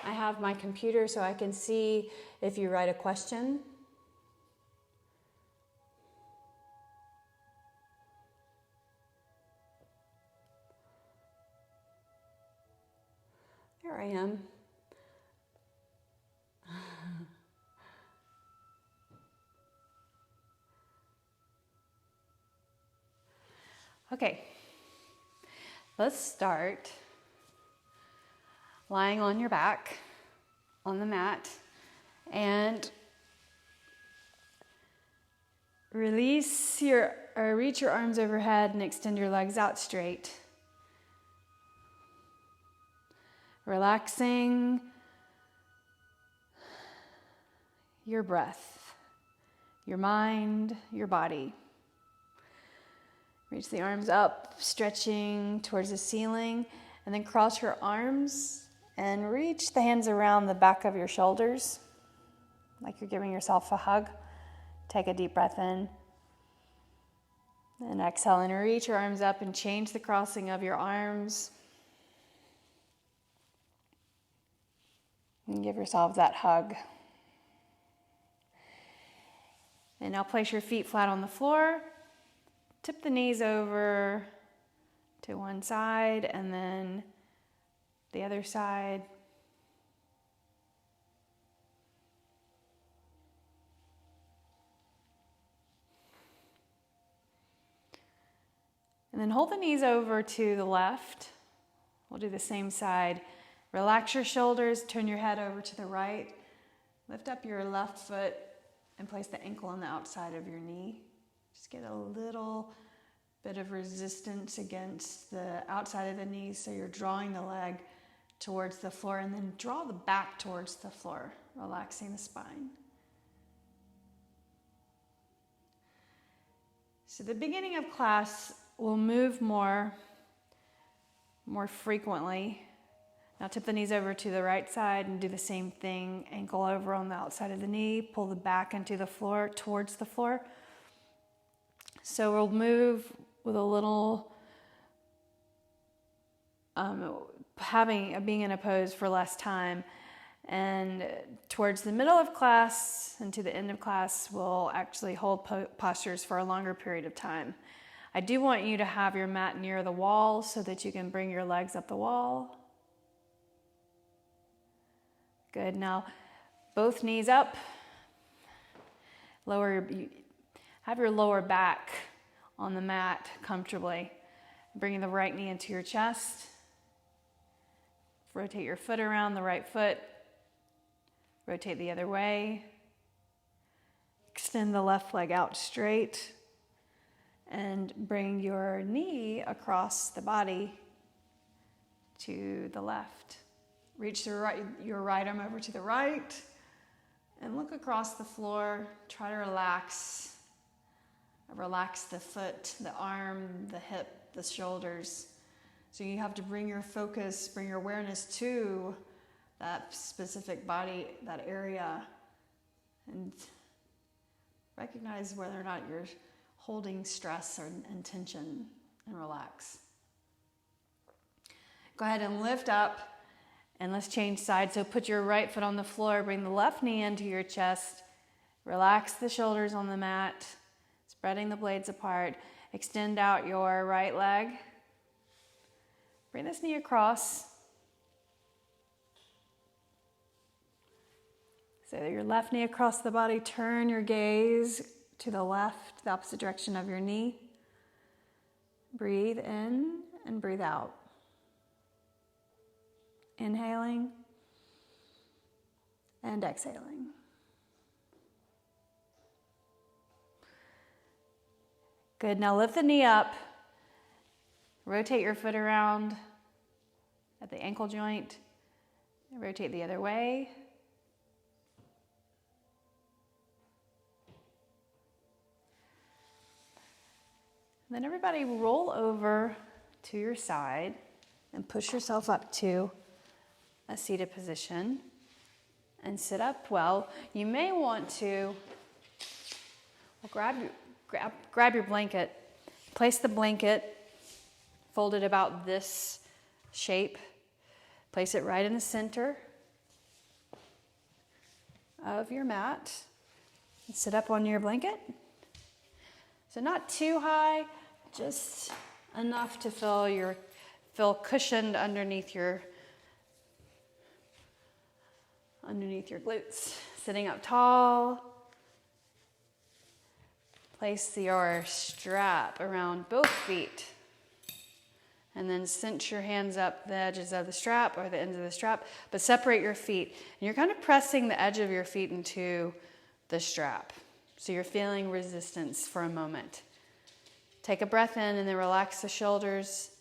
I have my computer so I can see if you write a question. There I am. Okay, let's start lying on your back on the mat and reach your arms overhead and extend your legs out straight. Relaxing your breath, your mind, your body. Reach the arms up, stretching towards the ceiling, and then cross your arms and reach the hands around the back of your shoulders, like you're giving yourself a hug. Take a deep breath in. And exhale and reach your arms up and change the crossing of your arms. And give yourself that hug. And now place your feet flat on the floor. Tip the knees over to one side and then the other side. And then hold the knees over to the left. We'll do the same side. Relax your shoulders, turn your head over to the right. Lift up your left foot and place the ankle on the outside of your knee. Just get a little bit of resistance against the outside of the knee, so you're drawing the leg towards the floor, and then draw the back towards the floor, relaxing the spine. So the beginning of class will move more frequently. Now tip the knees over to the right side and do the same thing. Ankle over on the outside of the knee, pull the back into the floor, towards the floor. So we'll move with a little, being in a pose for less time. And towards the middle of class and to the end of class, we'll actually hold postures for a longer period of time. I do want you to have your mat near the wall so that you can bring your legs up the wall. Good. Now, both knees up. Have your lower back on the mat comfortably. Bringing the right knee into your chest. Rotate your foot around, the right foot. Rotate the other way. Extend the left leg out straight. And bring your knee across the body to the left. Reach your right arm over to the right. And look across the floor. Try to relax. Relax the foot, the arm, the hip, the shoulders. So you have to bring your focus, bring your awareness to that specific body, that area, and recognize whether or not you're holding stress and tension, and relax. Go ahead and lift up, and let's change sides. So put your right foot on the floor, bring the left knee into your chest, relax the shoulders on the mat, spreading the blades apart. Extend out your right leg. Bring this knee across. So your left knee across the body. Turn your gaze to the left, the opposite direction of your knee. Breathe in and breathe out. Inhaling and exhaling. Good. Now lift the knee up. Rotate your foot around at the ankle joint. Rotate the other way. Then everybody roll over to your side and push yourself up to a seated position and sit up well. You may want to grab your blanket, place the blanket folded about this shape Place it right in the center of your mat. And sit up on your blanket. So not too high, just enough to feel cushioned underneath your glutes. Sitting up tall. Place your strap around both feet. And then cinch your hands up the edges of the strap or the ends of the strap, but separate your feet. And you're kind of pressing the edge of your feet into the strap. So you're feeling resistance for a moment. Take a breath in and then relax the shoulders,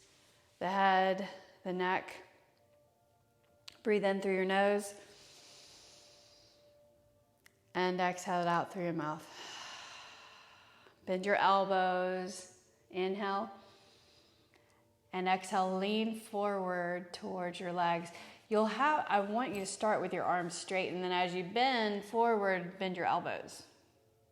the head, the neck. Breathe in through your nose. And exhale it out through your mouth. Bend your elbows. Inhale. And exhale, lean forward towards your legs. I want you to start with your arms straight, and then as you bend forward, bend your elbows.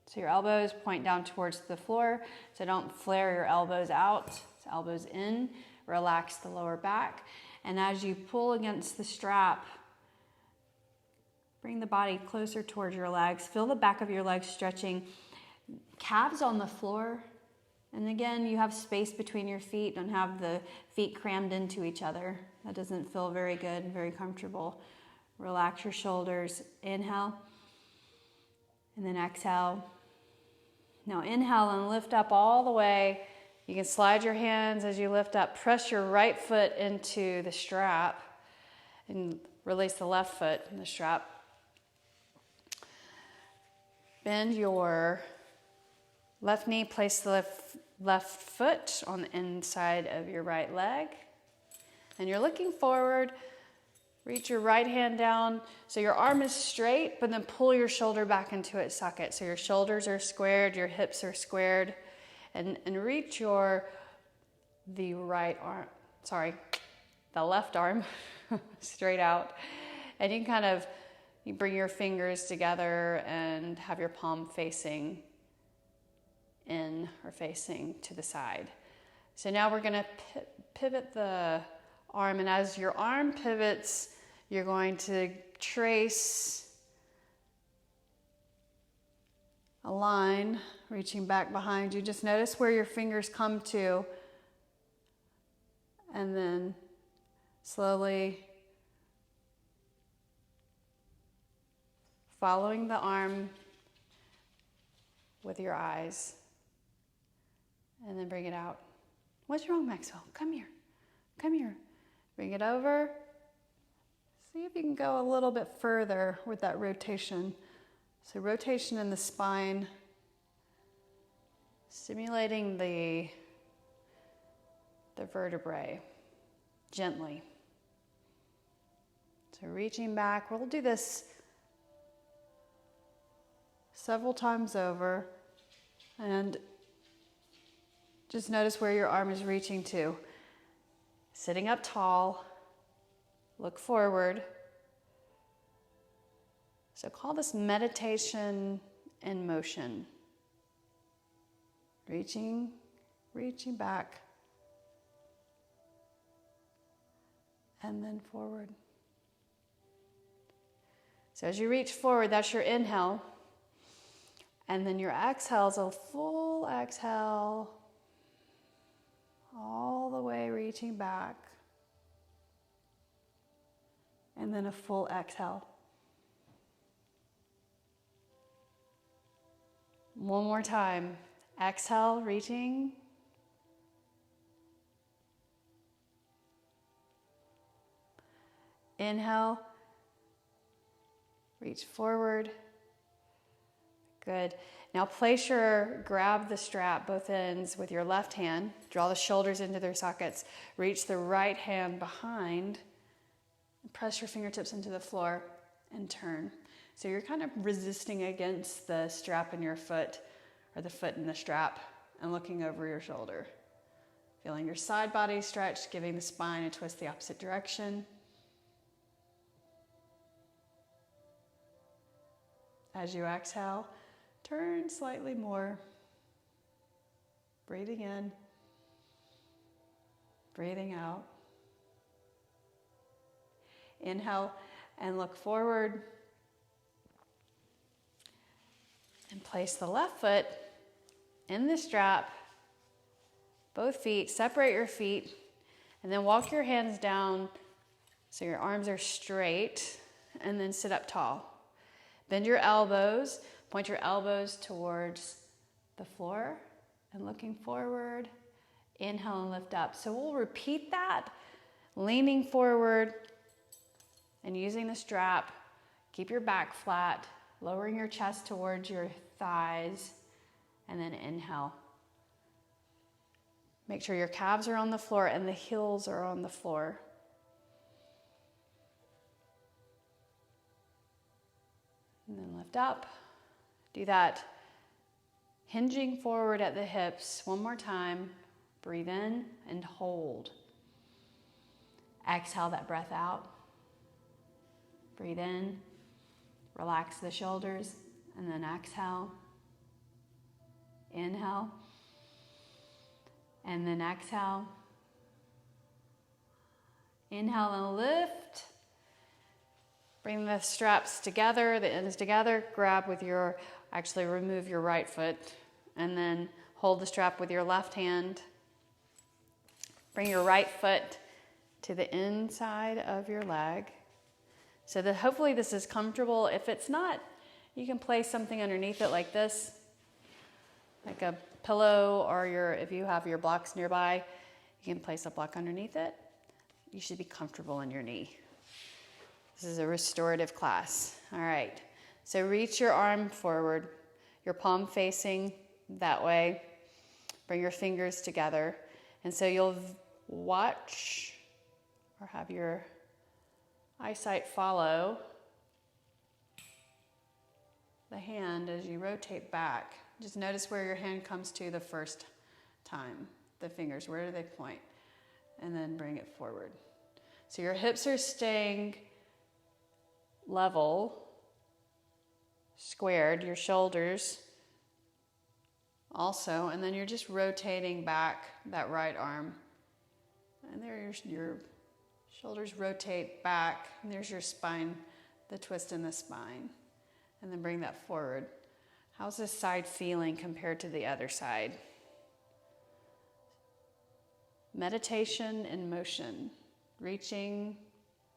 So your elbows point down towards the floor, so don't flare your elbows out. So elbows in, relax the lower back. And as you pull against the strap, bring the body closer towards your legs. Feel the back of your legs stretching. Calves on the floor. And again, you have space between your feet. Don't have the feet crammed into each other. That doesn't feel very good and very comfortable. Relax your shoulders. Inhale. And then exhale. Now inhale and lift up all the way. You can slide your hands as you lift up. Press your right foot into the strap. And release the left foot in the strap. Bend your left knee, place the left foot on the inside of your right leg. And you're looking forward. Reach your right hand down so your arm is straight, but then pull your shoulder back into its socket. So your shoulders are squared, your hips are squared. And reach the left arm straight out. And you bring your fingers together and have your palm facing in or facing to the side. So now we're going to pivot the arm, and as your arm pivots, you're going to trace a line reaching back behind you. Just notice where your fingers come to, and then slowly following the arm with your eyes. And then bring it out. What's wrong, Maxwell? Come here. Come here. Bring it over. See if you can go a little bit further with that rotation. So rotation in the spine, stimulating the vertebrae gently. So reaching back. We'll do this several times over. And just notice where your arm is reaching to. Sitting up tall, look forward. So call this meditation in motion. Reaching back, and then forward. So as you reach forward, that's your inhale. And then your exhale is a full exhale, all the way reaching back. And then a full exhale. One more time. Exhale, reaching. Inhale. Reach forward. Good. Now grab the strap, both ends, with your left hand. Draw the shoulders into their sockets. Reach the right hand behind. Press your fingertips into the floor and turn. So you're kind of resisting against the strap in your foot, or the foot in the strap, and looking over your shoulder. Feeling your side body stretch, giving the spine a twist the opposite direction. As you exhale, turn slightly more. Breathing in, breathing out. Inhale and look forward. And place the left foot in the strap, both feet, separate your feet, and then walk your hands down so your arms are straight, and then sit up tall. Bend your elbows, point your elbows towards the floor, and looking forward. Inhale and lift up. So we'll repeat that, leaning forward and using the strap. Keep your back flat, lowering your chest towards your thighs, and then inhale. Make sure your calves are on the floor and the heels are on the floor. And then lift up. Do that hinging forward at the hips. One more time. Breathe in and hold. Exhale that breath out. Breathe in. Relax the shoulders. And then exhale. Inhale. And then exhale. Inhale and lift. Bring the straps together, the ends together. Grab with your, actually remove your right foot. And then hold the strap with your left hand. Bring your right foot to the inside of your leg. So that hopefully this is comfortable. If it's not, you can place something underneath it like this. Like a pillow, or if you have your blocks nearby, you can place a block underneath it. You should be comfortable in your knee. This is a restorative class. All right. So reach your arm forward, your palm facing that way. Bring your fingers together. And so you'll watch or have your eyesight follow the hand as you rotate back. Just notice where your hand comes to the first time. The fingers, where do they point? And then bring it forward. So your hips are staying level, squared, your shoulders also, and then you're just rotating back that right arm. And there your shoulders rotate back, and there's your spine, the twist in the spine. And then bring that forward. How's this side feeling compared to the other side? Meditation in motion. Reaching,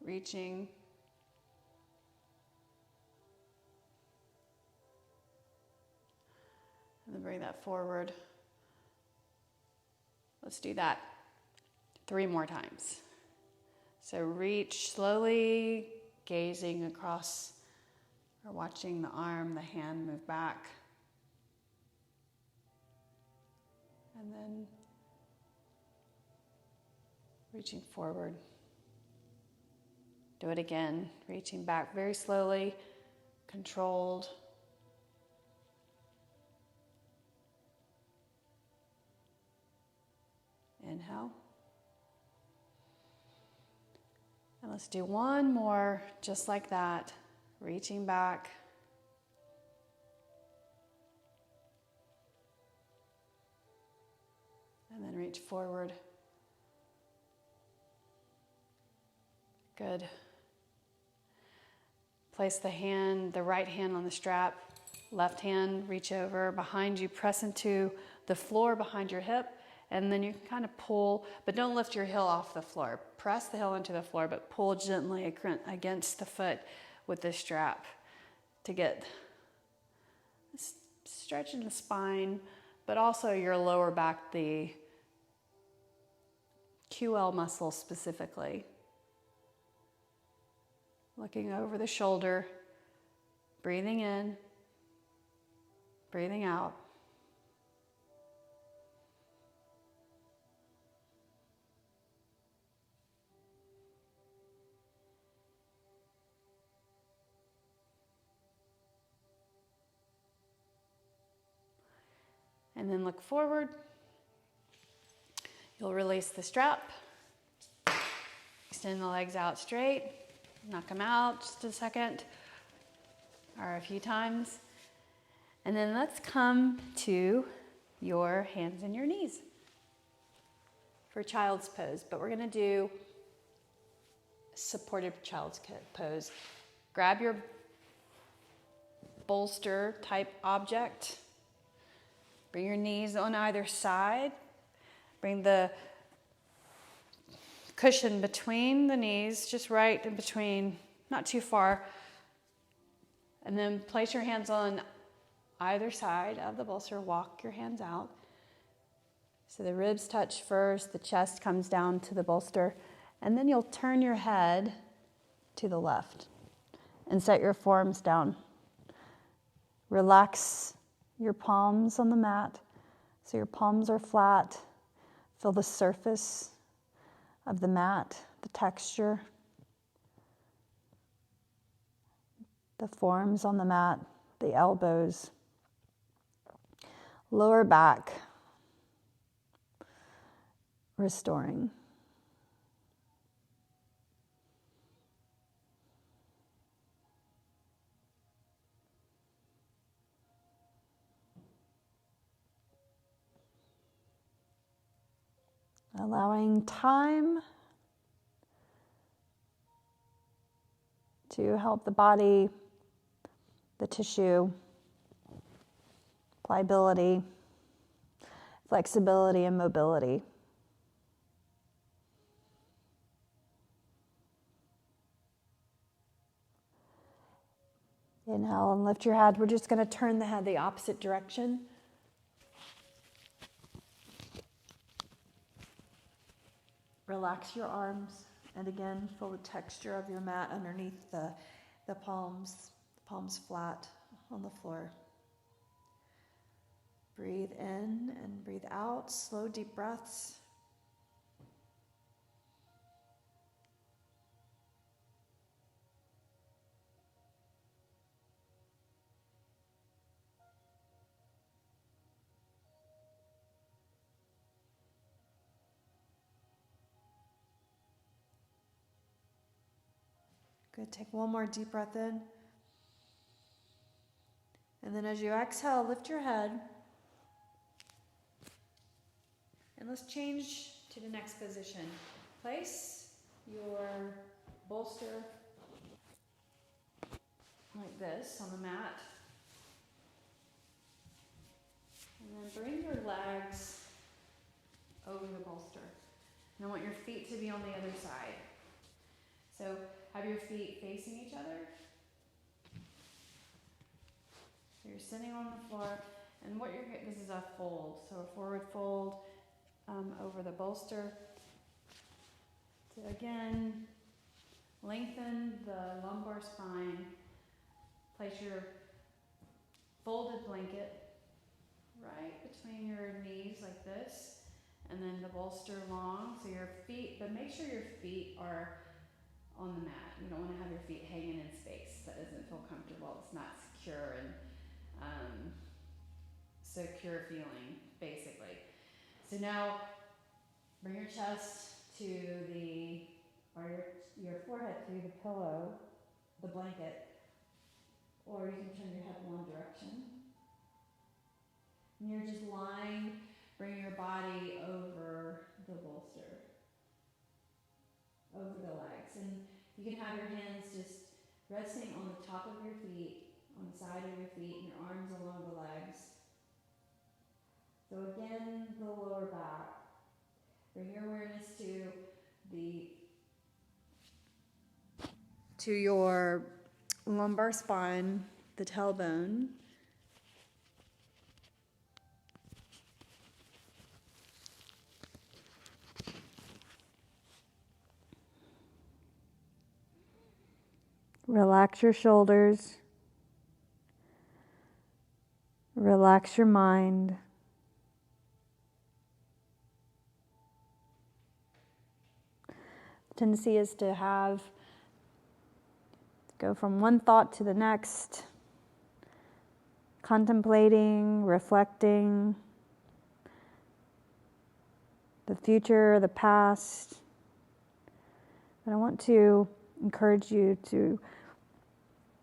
reaching. And then bring that forward. Let's do that 3 more times. So reach slowly, gazing across or watching the arm, the hand move back. And then reaching forward. Do it again, reaching back very slowly, controlled. Inhale. And let's do one more just like that. Reaching back. And then reach forward. Good. Place the right hand on the strap. Left hand, reach over behind you. Press into the floor behind your hip. And then you can kind of pull, but don't lift your heel off the floor. Press the heel into the floor, but pull gently against the foot with the strap to get stretch in the spine, but also your lower back, the QL muscle specifically. Looking over the shoulder, breathing in, breathing out. And then look forward. You'll release the strap. Extend the legs out straight. Knock them out just a second or a few times. And then let's come to your hands and your knees for child's pose. But we're going to do supported child's pose. Grab your bolster type object. Bring your knees on either side. Bring the cushion between the knees, just right in between, not too far. And then place your hands on either side of the bolster. Walk your hands out. So the ribs touch first, the chest comes down to the bolster, and then you'll turn your head to the left and set your forearms down. Relax your palms on the mat so your palms are flat. Feel the surface of the mat, the texture. The forearms on the mat, the elbows. Lower back. Restoring. Allowing time to help the body, the tissue, pliability, flexibility, and mobility. Inhale and lift your head. We're just going to turn the head the opposite direction. Relax your arms, and again, feel the texture of your mat underneath the palms flat on the floor. Breathe in and breathe out, slow, deep breaths. Good, take one more deep breath in. And then as you exhale, lift your head. And let's change to the next position. Place your bolster like this on the mat. And then bring your legs over the bolster. And I want your feet to be on the other side. So have your feet facing each other. So you're sitting on the floor, and this is a fold, so a forward fold over the bolster. So again, lengthen the lumbar spine. Place your folded blanket right between your knees like this, and then the bolster long, so your feet, but make sure your feet are on the mat. You don't want to have your feet hanging in space. That doesn't feel comfortable. It's not secure and secure feeling, basically. So now bring your chest to your forehead to the pillow, the blanket, or you can turn your head one direction. And you're just lying, bring your body over the bolster, over the legs. And you can have your hands just resting on the top of your feet, on the side of your feet, and your arms along the legs. So again, the lower back. Bring your awareness to your lumbar spine, the tailbone. Relax your shoulders. Relax your mind. The tendency is to go from one thought to the next, contemplating, reflecting, the future, the past. But I want to encourage you to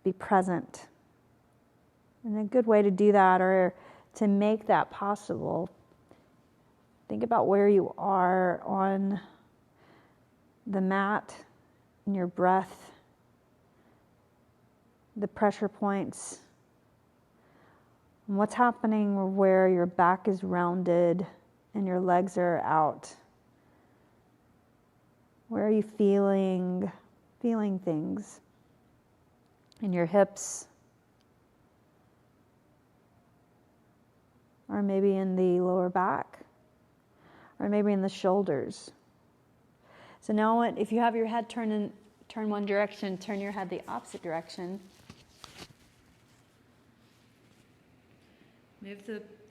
be present. And a good way to do that, or to make that possible, think about where you are on the mat in your breath, the pressure points, and what's happening where your back is rounded and your legs are out. Where are you feeling things in your hips, or maybe in the lower back, or maybe in the shoulders. So now if you have your head turn one direction, turn your head the opposite direction. Move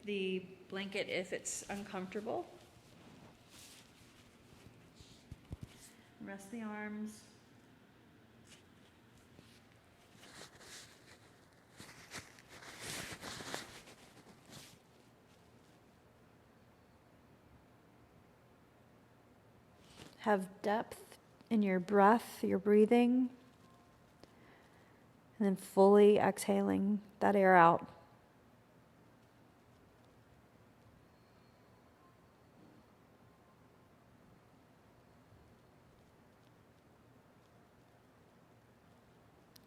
the blanket if it's uncomfortable. Rest the arms. Have depth in your breath, your breathing, and then fully exhaling that air out.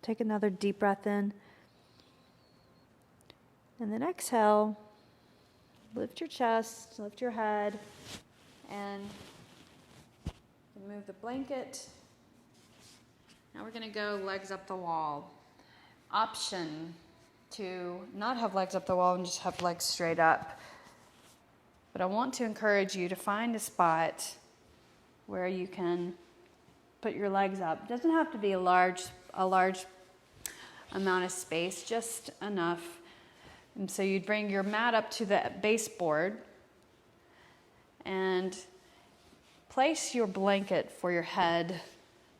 Take another deep breath in. And then exhale. Lift your chest, lift your head, and move the blanket. Now we're going to go legs up the wall. Option to not have legs up the wall and just have legs straight up. But I want to encourage you to find a spot where you can put your legs up. It doesn't have to be a large amount of space, just enough. And so you'd bring your mat up to the baseboard and place your blanket for your head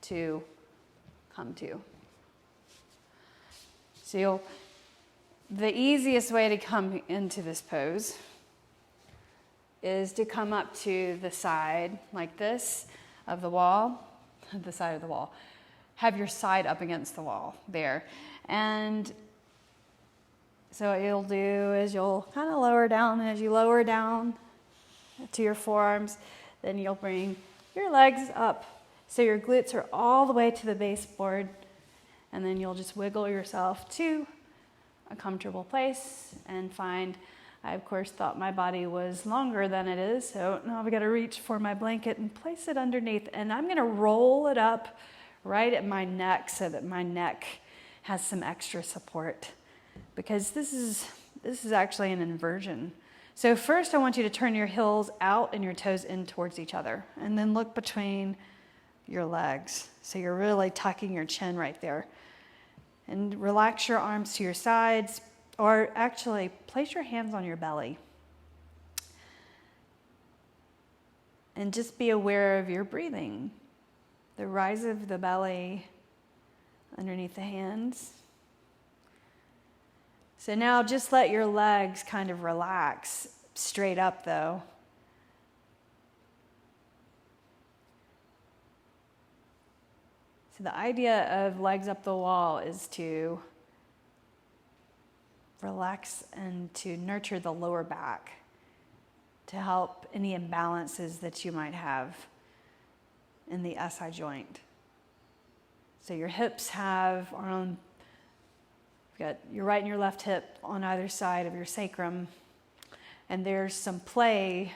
to come to. So the easiest way to come into this pose is to come up to the side like this of the wall, the side of the wall. Have your side up against the wall there. And so what you'll do is you'll kind of lower down, and as you lower down to your forearms, then you'll bring your legs up so your glutes are all the way to the baseboard, and then you'll just wiggle yourself to a comfortable place and find. I, of course, thought my body was longer than it is, so now I've got to reach for my blanket and place it underneath, and I'm going to roll it up right at my neck so that my neck has some extra support, because this is actually an inversion. So first I want you to turn your heels out and your toes in towards each other, and then look between your legs. So you're really tucking your chin right there. And relax your arms to your sides, or actually place your hands on your belly. And just be aware of your breathing. The rise of the belly underneath the hands. So now just let your legs kind of relax, straight up though. So the idea of legs up the wall is to relax and to nurture the lower back, to help any imbalances that you might have in the SI joint. So your hips are on, you've got your right and your left hip on either side of your sacrum, and there's some play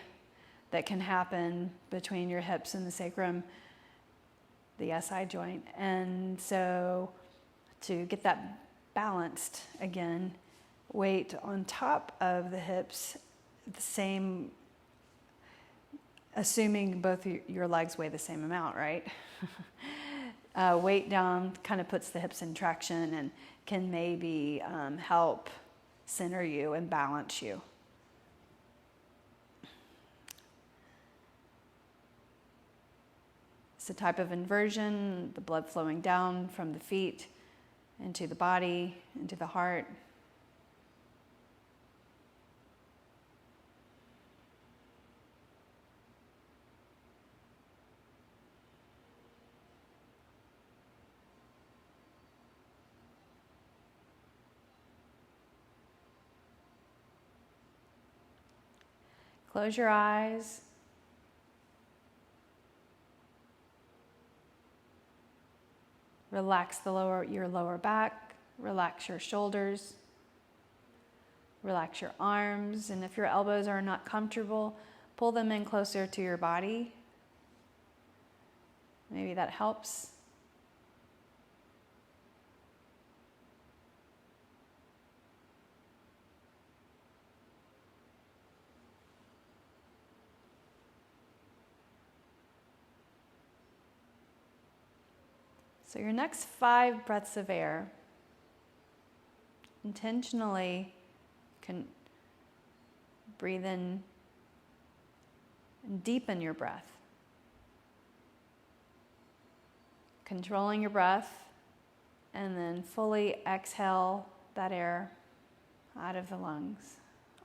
that can happen between your hips and the sacrum, the SI joint. And so to get that balanced again, weight on top of the hips, the same, assuming both your legs weigh the same amount, right? Weight down kind of puts the hips in traction and can maybe help center you and balance you. It's a type of inversion, the blood flowing down from the feet into the body, into the heart. Close your eyes. Relax your lower back, relax your shoulders, relax your arms, and if your elbows are not comfortable, pull them in closer to your body. Maybe that helps. So your next 5 breaths of air, intentionally can breathe in and deepen your breath. Controlling your breath, and then fully exhale that air out of the lungs,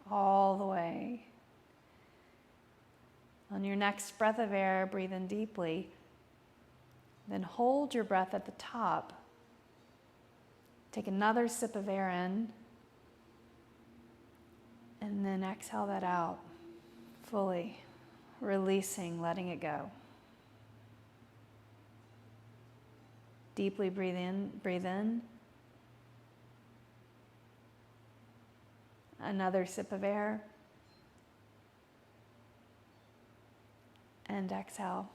all the way. On your next breath of air, breathe in deeply. Then hold your breath at the top. Take another sip of air in, and then exhale that out fully, releasing, letting it go. Deeply breathe in, breathe in. Another sip of air, and exhale.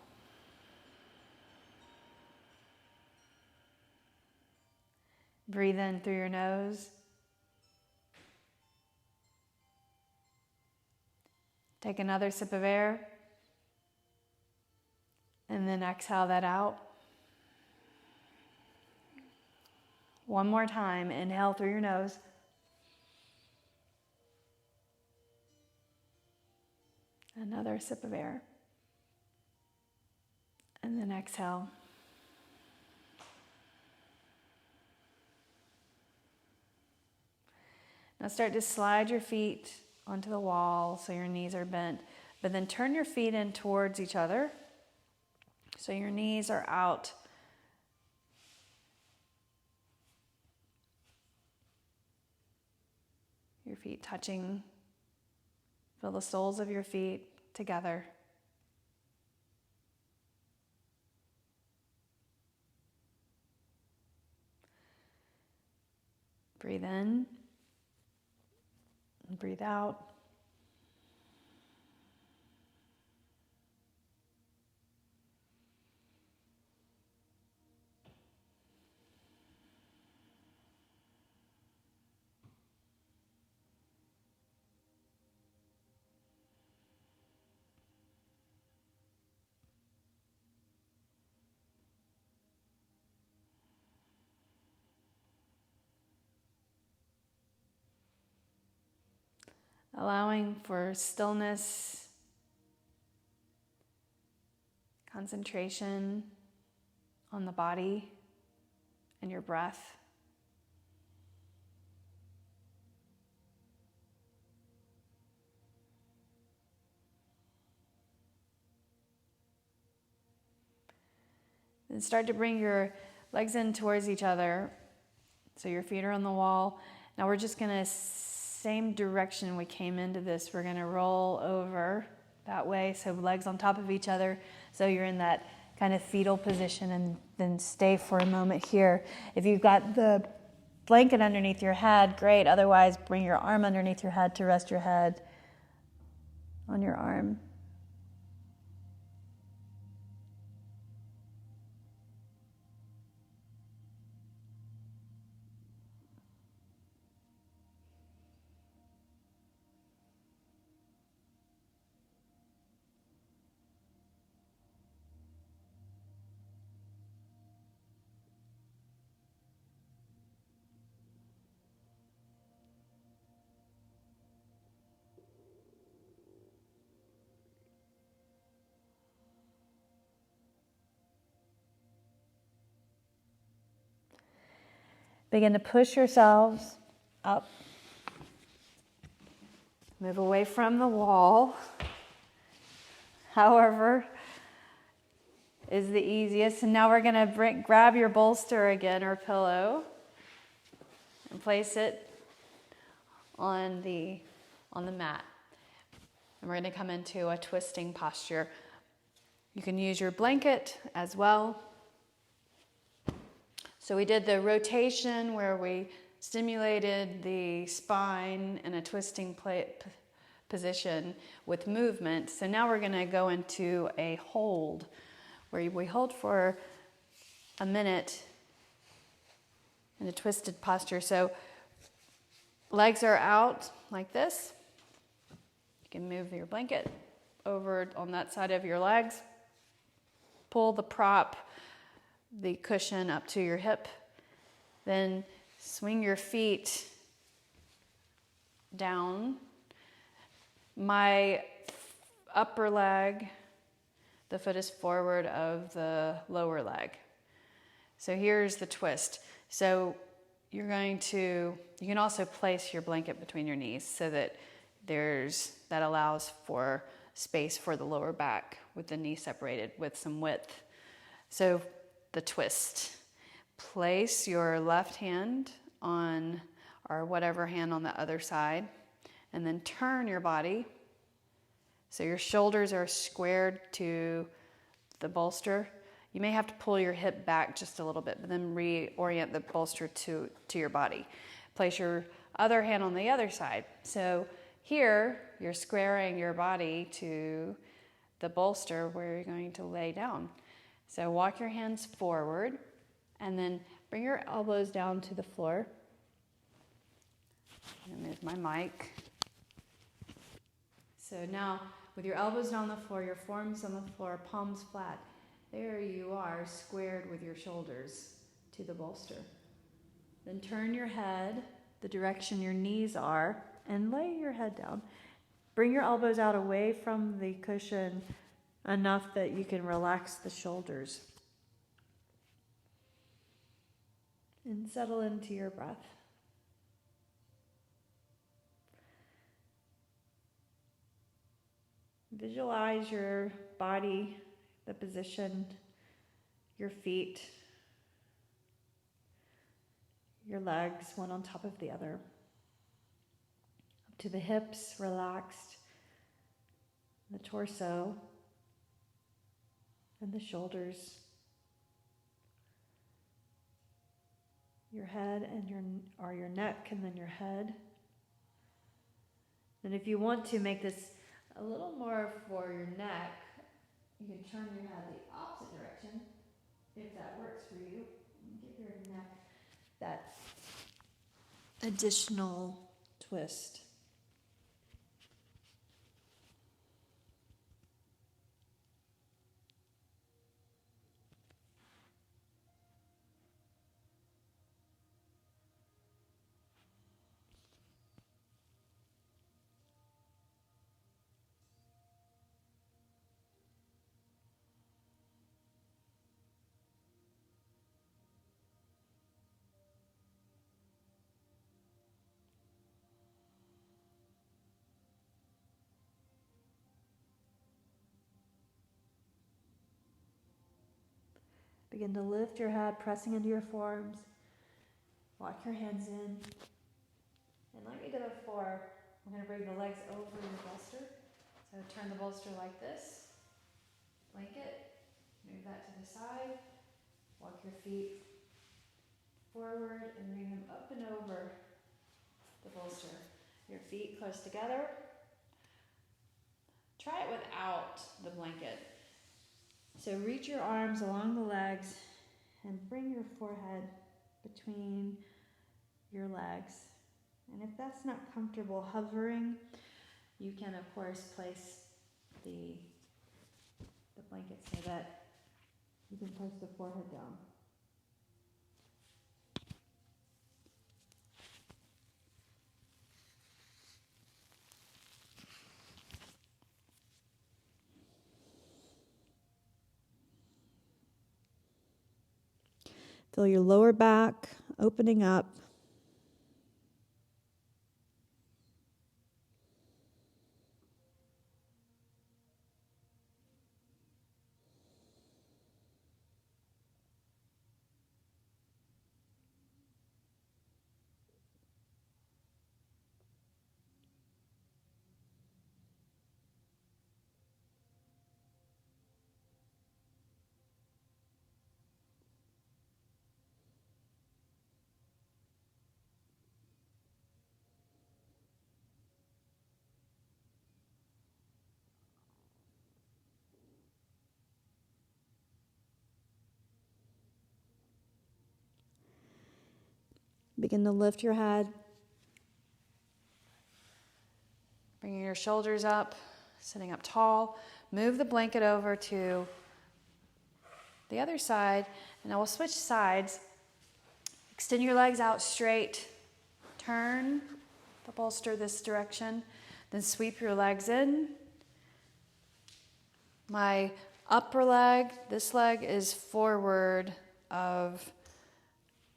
Breathe in through your nose. Take another sip of air, and then exhale that out. One more time, inhale through your nose. Another sip of air, and then exhale. Now start to slide your feet onto the wall so your knees are bent, but then turn your feet in towards each other so your knees are out. Your feet touching. Feel the soles of your feet together. Breathe in and breathe out. Allowing for stillness, concentration on the body and your breath. Then start to bring your legs in towards each other. So your feet are on the wall. Now we're just going to, same direction we came into this, we're going to roll over that way. So legs on top of each other. So you're in that kind of fetal position, and then stay for a moment here. If you've got the blanket underneath your head, great. Otherwise, bring your arm underneath your head to rest your head on your arm. Begin to push yourselves up. Move away from the wall. However is the easiest. And now we're going to grab your bolster again, or pillow, and place it on the mat. And we're going to come into a twisting posture. You can use your blanket as well. So we did the rotation where we stimulated the spine in a twisting position with movement. So now we're going to go into a hold where we hold for a minute in a twisted posture. So legs are out like this. You can move your blanket over on that side of your legs. Pull the prop, the cushion up to your hip. Then swing your feet down. My upper leg, the foot is forward of the lower leg. So here's the twist. So you can also place your blanket between your knees so that that allows for space for the lower back with the knee separated with some width. So the twist. Place your left hand on, or whatever hand on the other side, and then turn your body. So your shoulders are squared to the bolster. You may have to pull your hip back just a little bit, but then reorient the bolster to your body. Place your other hand on the other side. So here, you're squaring your body to the bolster where you're going to lay down. So walk your hands forward and then bring your elbows down to the floor. I'm going to move my mic. So now, with your elbows down the floor, your forearms on the floor, palms flat, there you are, squared with your shoulders to the bolster. Then turn your head the direction your knees are and lay your head down. Bring your elbows out away from the cushion enough that you can relax the shoulders. And settle into your breath. Visualize your body, the position, your feet, your legs, one on top of the other. Up to the hips, relaxed, the torso, and the shoulders. Your head and your neck, and then your head. And if you want to make this a little more for your neck, you can turn your head the opposite direction, if that works for you. And give your neck that additional twist. Begin to lift your head, pressing into your forearms. Walk your hands in. And like we did before, we're going to bring the legs over your bolster. So turn the bolster like this. Blanket. Move that to the side. Walk your feet forward and bring them up and over the bolster. Your feet close together. Try it without the blanket. So reach your arms along the legs and bring your forehead between your legs. And if that's not comfortable hovering, you can of course place the blanket so that you can place the forehead down. Feel your lower back opening up. Begin to lift your head. Bringing your shoulders up, sitting up tall. Move the blanket over to the other side, and I will switch sides. Extend your legs out straight. Turn the bolster this direction. Then sweep your legs in. My upper leg, this leg is forward of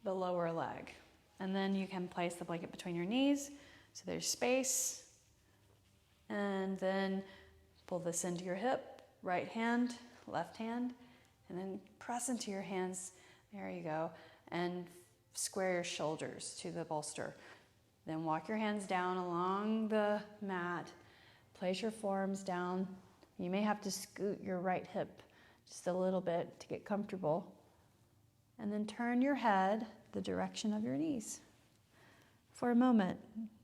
the lower leg. And then you can place the blanket between your knees, so there's space. And then pull this into your hip, right hand, left hand, and then press into your hands, there you go, and square your shoulders to the bolster. Then walk your hands down along the mat, place your forearms down. You may have to scoot your right hip just a little bit to get comfortable. And then turn your head the direction of your knees for a moment.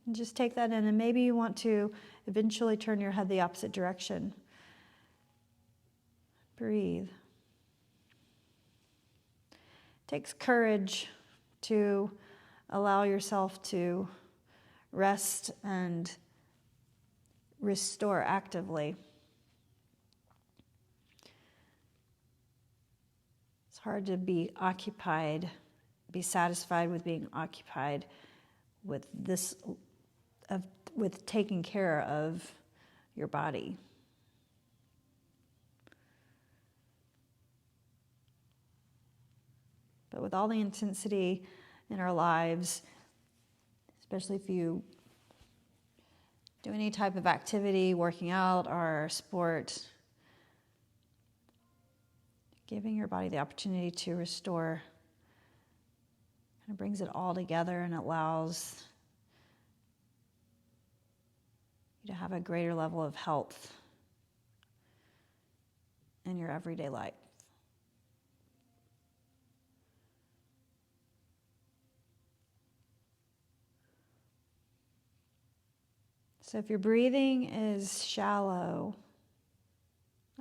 And just take that in, and maybe you want to eventually turn your head the opposite direction. Breathe. It takes courage to allow yourself to rest and restore actively. It's hard to be occupied, be satisfied with being occupied with this, with taking care of your body. But with all the intensity in our lives, especially if you do any type of activity, working out or sport, giving your body the opportunity to restore kind of brings it all together and allows you to have a greater level of health in your everyday life. So if your breathing is shallow,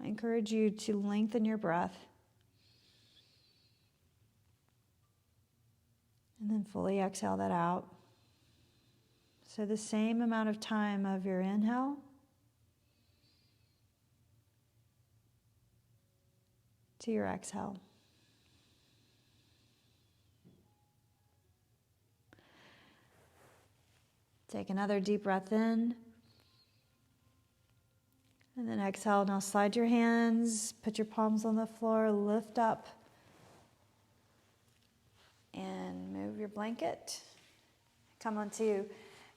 I encourage you to lengthen your breath and then fully exhale that out. So the same amount of time of your inhale to your exhale. Take another deep breath in. And then exhale. Now slide your hands, put your palms on the floor, lift up. And move your blanket. Come onto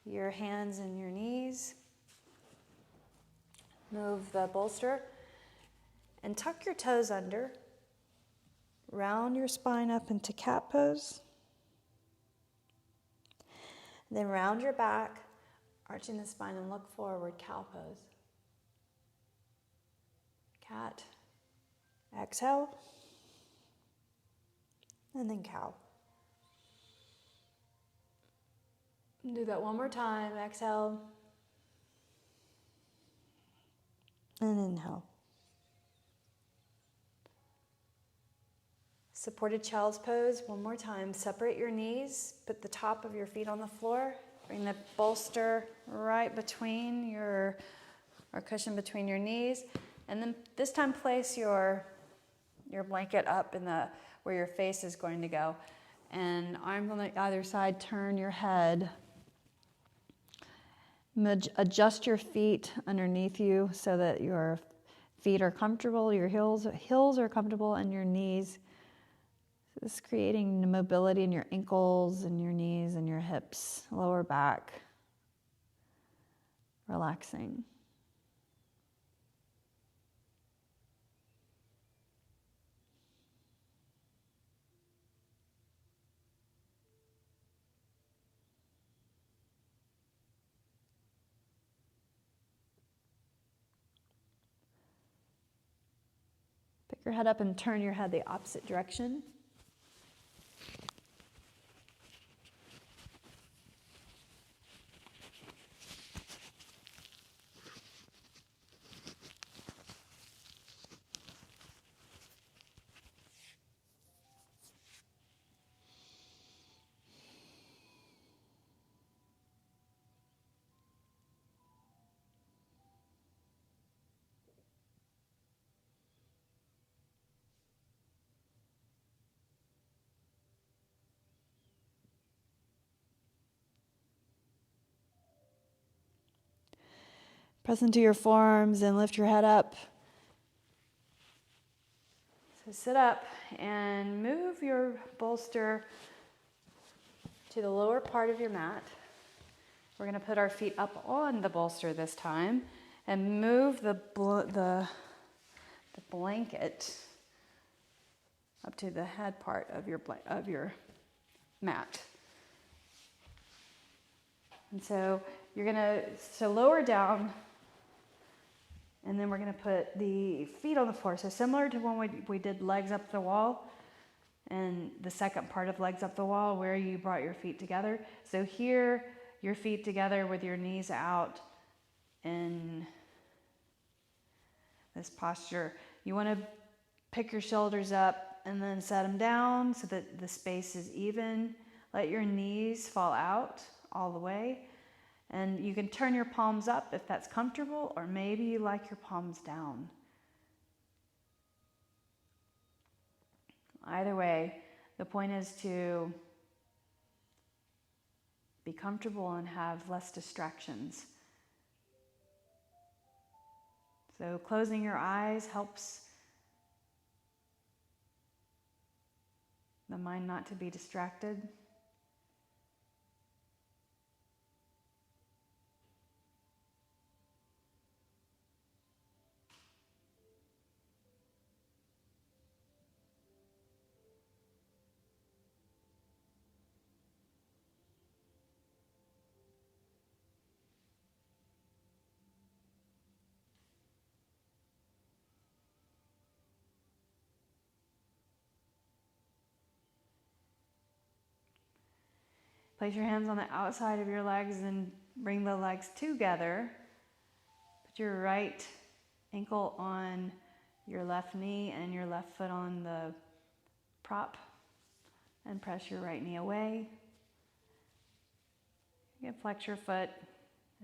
your hands and your knees. Move the bolster. And tuck your toes under. Round your spine up into cat pose. Then round your back, arching the spine and look forward, cow pose. Cat. Exhale. And then cow. Do that one more time. Exhale. And inhale. Supported child's pose. One more time. Separate your knees. Put the top of your feet on the floor. Bring the bolster right between or cushion between your knees. And then this time place your blanket up in where your face is going to go. And arms on the either side. Turn your head. Adjust your feet underneath you so that your feet are comfortable, your heels are comfortable, and your knees. So this is creating mobility in your ankles and your knees and your hips, lower back. Relaxing. Pick your head up and turn your head the opposite direction. Press into your forearms and lift your head up. So sit up and move your bolster to the lower part of your mat. We're going to put our feet up on the bolster this time and move the blanket up to the head part of your mat. And so you're going to lower down, and then we're going to put the feet on the floor. So similar to when we did legs up the wall, and the second part of legs up the wall where you brought your feet together. So here, your feet together with your knees out in this posture. You want to pick your shoulders up and then set them down so that the space is even. Let your knees fall out all the way. And you can turn your palms up if that's comfortable, or maybe you like your palms down. Either way, the point is to be comfortable and have less distractions. So closing your eyes helps the mind not to be distracted. Place your hands on the outside of your legs and bring the legs together. Put your right ankle on your left knee and your left foot on the prop, and press your right knee away. You can flex your foot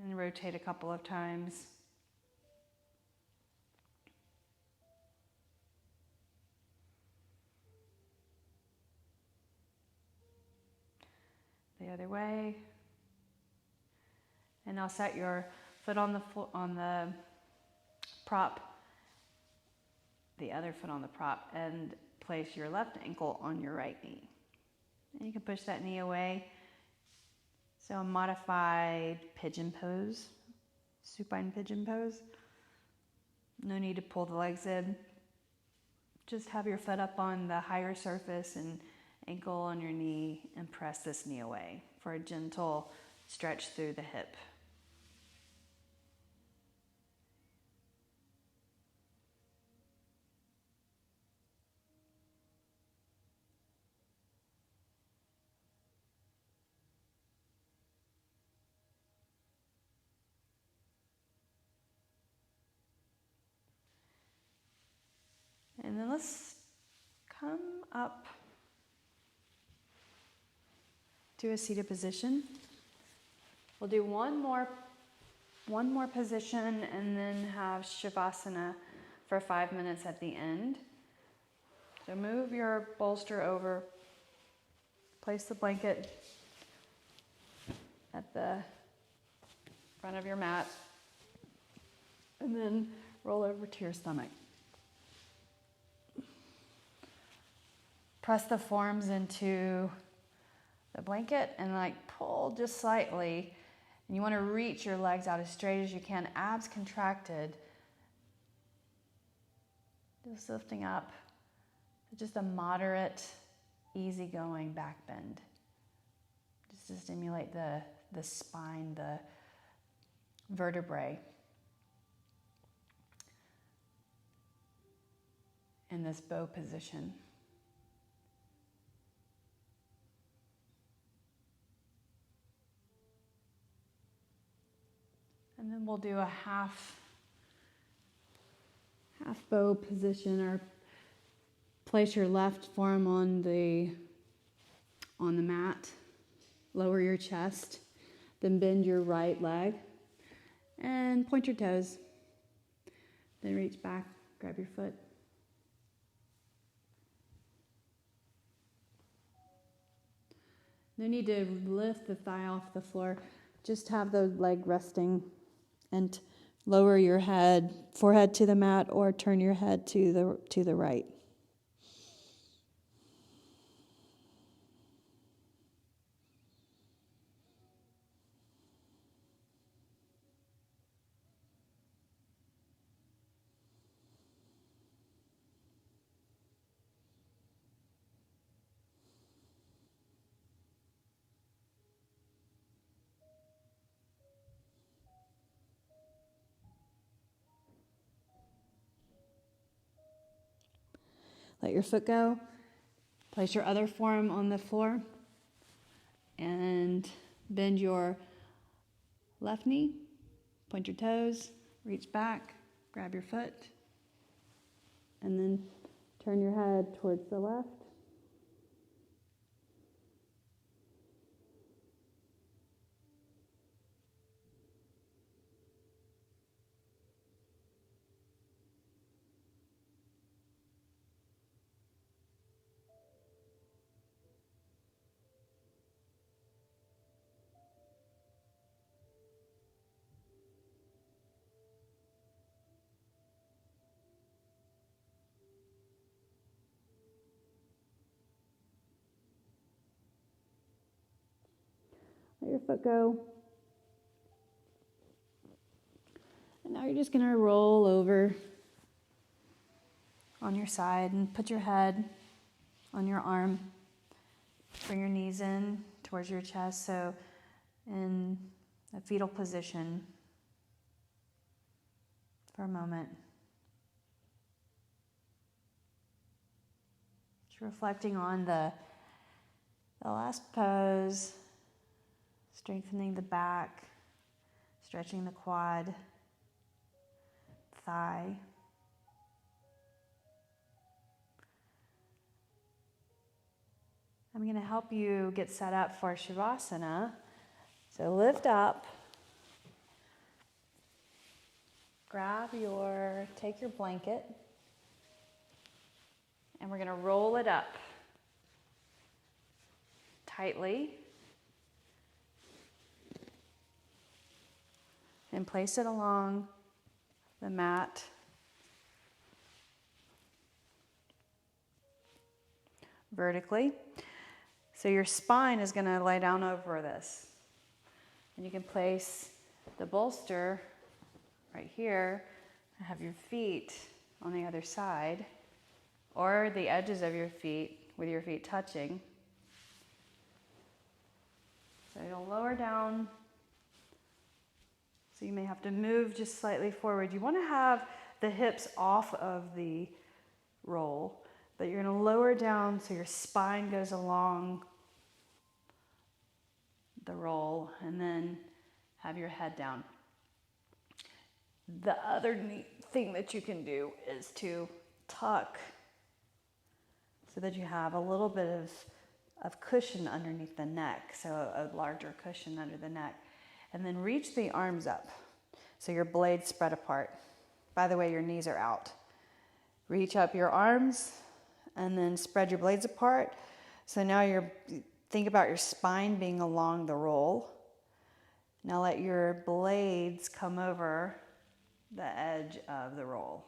and rotate a couple of times. The other way. And now set your foot on the prop, the other foot on the prop, and place your left ankle on your right knee. And you can push that knee away. So a modified pigeon pose, supine pigeon pose. No need to pull the legs in. Just have your foot up on the higher surface and ankle on your knee, and press this knee away for a gentle stretch through the hip. And then let's come up to a seated position. We'll do one more position and then have Shavasana for 5 minutes at the end. So move your bolster over, place the blanket at the front of your mat, and then roll over to your stomach. Press the forearms into the blanket and pull just slightly. And you want to reach your legs out as straight as you can, abs contracted. Just lifting up. Just a moderate, easygoing back bend. Just to stimulate the spine, the vertebrae. In this bow position. And then we'll do a half bow position, or place your left forearm on the mat, lower your chest, then bend your right leg and point your toes. Then reach back, grab your foot. No need to lift the thigh off the floor, just have the leg resting and Lower your forehead to the mat, or turn your head to the right. Let your foot go. Place your other forearm on the floor and bend your left knee. Point your toes, reach back, grab your foot, and then turn your head towards the left. Let your foot go. And now you're just going to roll over on your side and put your head on your arm. Bring your knees in towards your chest, so in a fetal position for a moment. Just reflecting on the last pose, strengthening the back, stretching the quad, thigh. I'm going to help you get set up for Shavasana. So lift up, take your blanket, and we're going to roll it up tightly and place it along the mat. Vertically. So your spine is going to lay down over this. And you can place the bolster right here and have your feet on the other side, or the edges of your feet with your feet touching. So you'll lower down. So you may have to move just slightly forward. You want to have the hips off of the roll, but you're going to lower down so your spine goes along the roll, and then have your head down. The other neat thing that you can do is to tuck so that you have a little bit of cushion underneath the neck, so a larger cushion under the neck. And then reach the arms up so your blades spread apart. By the way, your knees are out. Reach up your arms and then spread your blades apart. So now think about your spine being along the roll. Now let your blades come over the edge of the roll.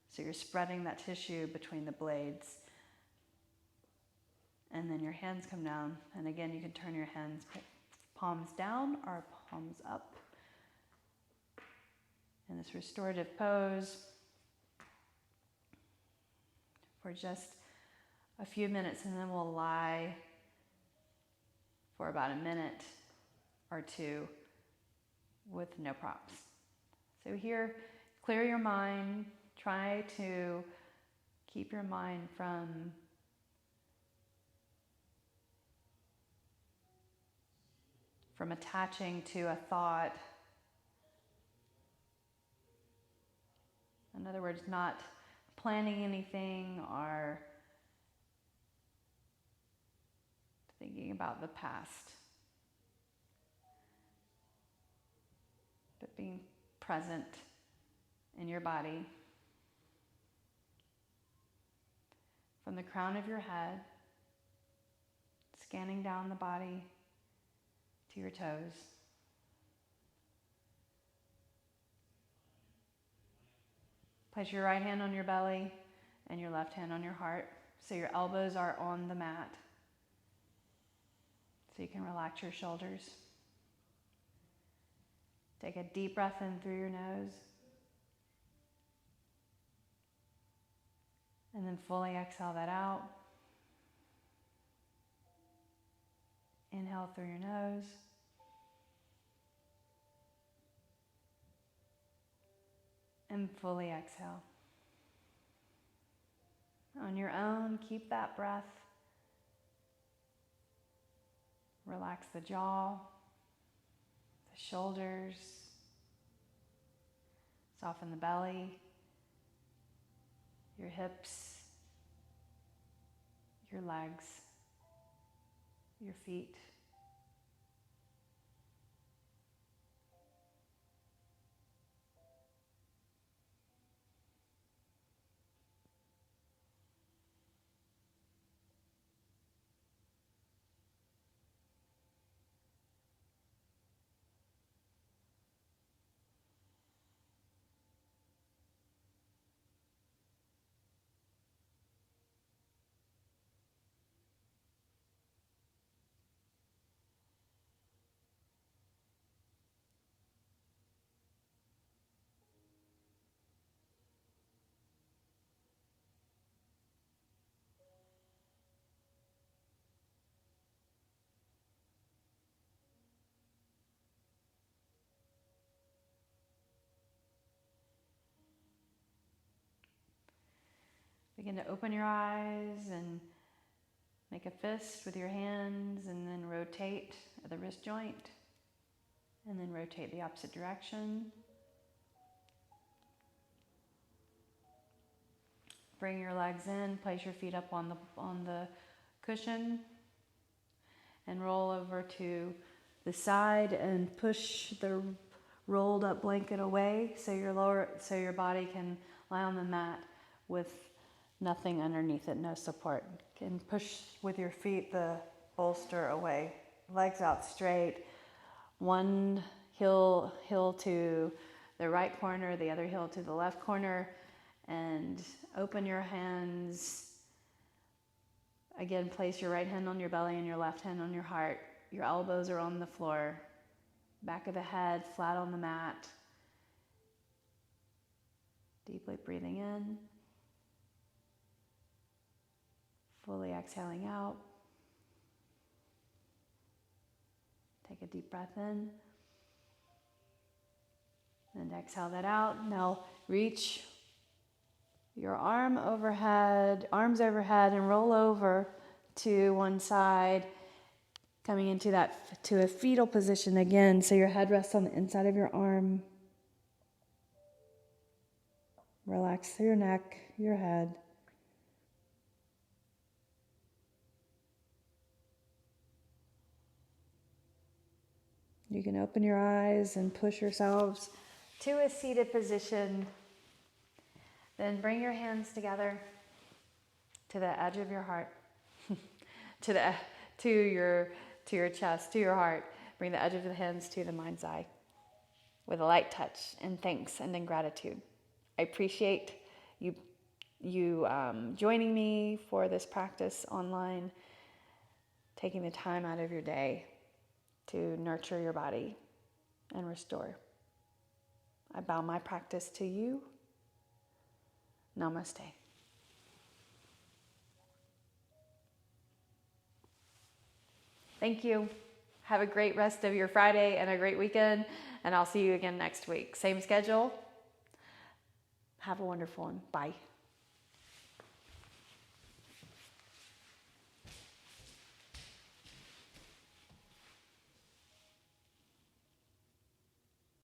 So you're spreading that tissue between the blades. And then your hands come down. And again, you can turn your hands palms down or palms up. In this restorative pose for just a few minutes, and then we'll lie for about a minute or two with no props. So here, clear your mind. Try to keep your mind from attaching to a thought. In other words, not planning anything or thinking about the past, but being present in your body. From the crown of your head, scanning down the body to your toes. Place your right hand on your belly and your left hand on your heart. So your elbows are on the mat. So you can relax your shoulders. Take a deep breath in through your nose. And then fully exhale that out. Inhale through your nose. And fully exhale. On your own, keep that breath. Relax the jaw, the shoulders, soften the belly, your hips, your legs, your feet. Begin to open your eyes and make a fist with your hands, and then rotate at the wrist joint, and then rotate the opposite direction. Bring your legs in, place your feet up on the cushion, and roll over to the side and push the rolled up blanket away so your body can lie on the mat with nothing underneath it, no support. And push with your feet the bolster away. Legs out straight. One heel to the right corner, the other heel to the left corner. And open your hands. Again, place your right hand on your belly and your left hand on your heart. Your elbows are on the floor. Back of the head flat on the mat. Deeply breathing in. Fully exhaling out. Take a deep breath in. And exhale that out. Now reach your arms overhead, and roll over to one side, coming into to a fetal position again. So your head rests on the inside of your arm. Relax your neck, your head. You can open your eyes and push yourselves to a seated position. Then bring your hands together to the edge of your heart, to your chest, to your heart. Bring the edge of the hands to the mind's eye with a light touch and thanks and in gratitude. I appreciate you joining me for this practice online, taking the time out of your day to nurture your body and restore. I bow my practice to you. Namaste. Thank you. Have a great rest of your Friday and a great weekend, and I'll see you again next week. Same schedule. Have a wonderful one. Bye.